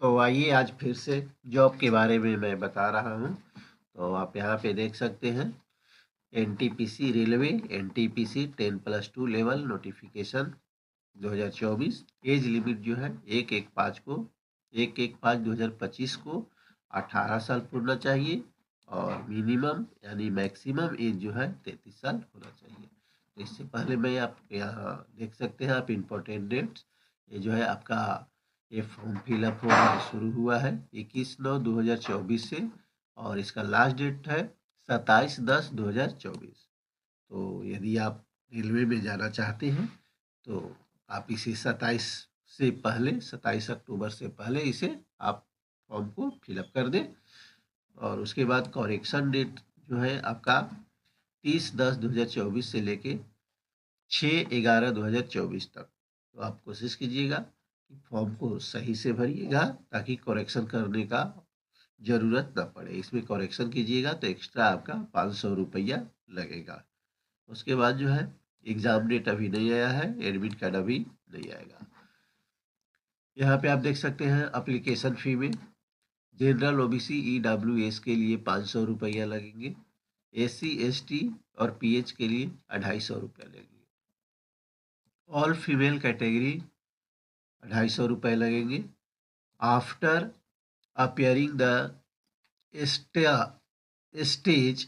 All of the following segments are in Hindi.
तो आइए आज फिर से जॉब के बारे में मैं बता रहा हूँ। तो आप यहाँ पे देख सकते हैं NTPC railway NTPC 10+2 level notification 2024। Age limit जो है 1/5/2025 को 18 साल पूरना चाहिए और मिनिमम यानी मैक्सिमम एज जो है 33 साल होना चाहिए। तो इससे पहले मैं आप यहाँ देख सकते हैं आप इम्पोर्टेंट डेट्स। ये जो है आपका ये फॉर्म फिलअप होना शुरू हुआ है 21/9/2024 से और इसका लास्ट डेट है 27/10/2024। तो यदि आप रेलवे में जाना चाहते हैं तो आप इसे 27 अक्टूबर से पहले इसे आप फॉर्म को फिलअप कर दें और उसके बाद कॉरेक्शन डेट जो है आपका 30/10/2024 से लेके 6/11/2024 तक। तो आप कोशिश कीजिएगा कि फॉर्म को सही से भरिएगा ताकि करेक्शन करने का ज़रूरत ना पड़े। इसमें करेक्शन कीजिएगा तो एक्स्ट्रा आपका 500 रुपया लगेगा। उसके बाद जो है एग्ज़ाम डेट अभी नहीं आया है, एडमिट कार्ड अभी नहीं आएगा। यहाँ पे आप देख सकते हैं एप्लीकेशन फ़ी में जनरल ओबीसी ईडब्ल्यूएस के लिए 500 रुपया लगेंगे, एससी एसटी और पीएच के लिए 250 रुपया लगेंगे। ऑल फीमेल कैटेगरी 250 रुपये लगेंगे। After appearing the stage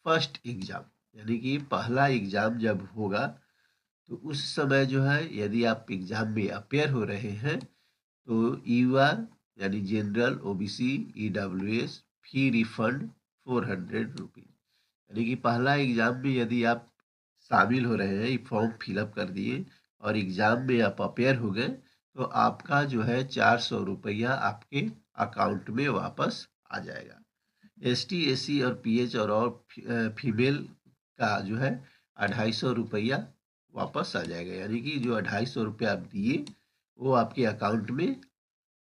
first exam यानी कि पहला एग्जाम जब होगा तो उस समय जो है यदि आप एग्जाम में अपेयर हो रहे हैं तो यूआर यानी जनरल ओबीसी ईडब्ल्यूएस फी रिफंड 400 रुपीज। यानी कि पहला एग्जाम में यदि आप शामिल हो रहे हैं, फॉर्म फिलअप कर दिए और एग्जाम में आप अपेयर हो गए तो आपका जो है 400 रुपया आपके अकाउंट में वापस आ जाएगा। एसटी एससी और पीएच और फीमेल का जो है 250 रुपया वापस आ जाएगा। यानी कि जो 250 रुपया आप दिए वो आपके अकाउंट में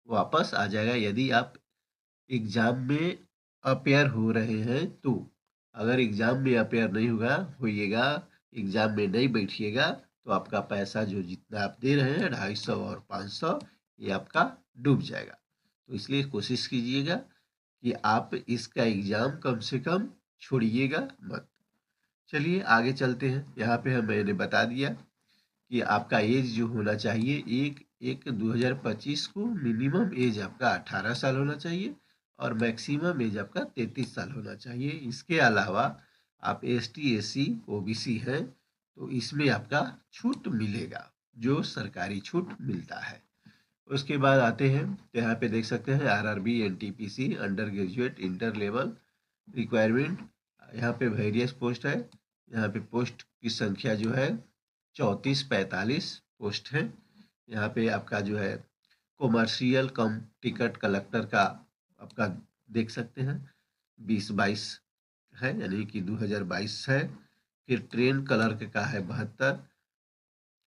वापस आ जाएगा यदि आप एग्जाम में अपेयर हो रहे हैं तो। अगर एग्जाम में अपेयर नहीं होइएगा, एग्जाम में नहीं बैठिएगा तो आपका पैसा जो जितना आप दे रहे हैं 250 और 500 ये आपका डूब जाएगा। तो इसलिए कोशिश कीजिएगा कि आप इसका एग्जाम कम से कम छोड़िएगा मत। चलिए आगे चलते हैं। यहाँ पे मैंने बता दिया कि आपका एज जो होना चाहिए 1/1/2025 को मिनिमम एज आपका 18 साल होना चाहिए और मैक्सिमम एज आपका 33 साल होना चाहिए। इसके अलावा आप एसटी एससी ओबीसी हैं तो इसमें आपका छूट मिलेगा, जो सरकारी छूट मिलता है। उसके बाद आते हैं तो यहाँ पे देख सकते हैं RRB NTPC under graduate inter level requirement. यहाँ पे वेरियस पोस्ट है। यहाँ पे पोस्ट की संख्या जो है 34-45 पोस्ट है। यहाँ पे आपका जो है कॉमर्शियल कम टिकट कलेक्टर का आपका देख सकते हैं 2022 है यानी कि 2022 है। फिर ट्रेन क्लर्क का है 72,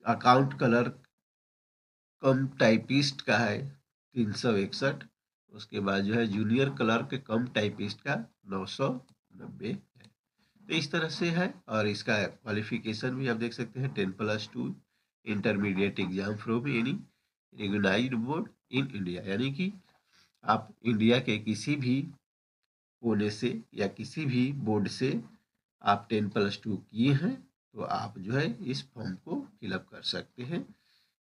अकाउंट क्लर्क कम टाइपिस्ट का है 361। उसके बाद जो है जूनियर क्लर्क कम टाइपिस्ट का 990 है। तो इस तरह से है और इसका क्वालिफिकेशन भी आप देख सकते हैं 10+2 intermediate exam from any recognised board in India. यानी कि आप इंडिया के किसी भी कोने से या किसी भी बोर्ड से आप 10+2 किए हैं तो आप जो है इस फॉर्म को फिलअप कर सकते हैं।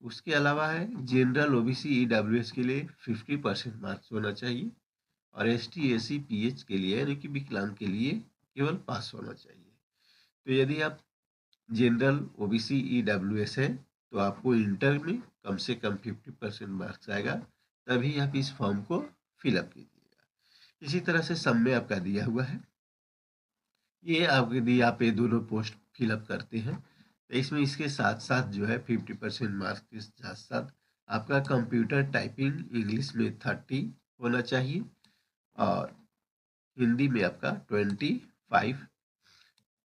उसके अलावा है जनरल ओबीसी ईडब्ल्यूएस के लिए 50% मार्क्स होना चाहिए और एसटी एससी पीएच के लिए यानी कि विकलांग के लिए केवल पास होना चाहिए। तो यदि आप जनरल ओबीसी ईडब्ल्यूएस है तो आपको इंटर में कम से कम 50% मार्क्स आएगा, तभी आप इस फॉर्म को फिलअप कीजिएगा। इसी तरह से सब में आपका दिया हुआ है। ये आप यदि आप ये दोनों पोस्ट फिलअप करते हैं तो इसमें इसके साथ साथ जो है 50% मार्क्स के साथ साथ आपका कंप्यूटर टाइपिंग इंग्लिश में 30 होना चाहिए और हिंदी में आपका 25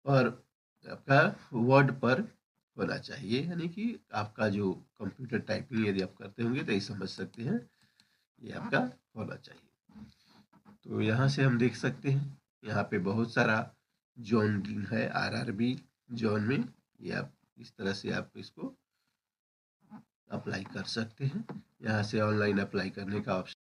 और आपका वर्ड पर होना चाहिए। यानी कि आपका जो कंप्यूटर टाइपिंग यदि आप करते होंगे तो ये समझ सकते हैं ये आपका होना चाहिए। तो यहाँ से हम देख सकते हैं यहाँ पे बहुत सारा जोन है आरआरबी जोन में। ये आप इस तरह से आप इसको अप्लाई कर सकते हैं। यहाँ से ऑनलाइन अप्लाई करने का ऑप्शन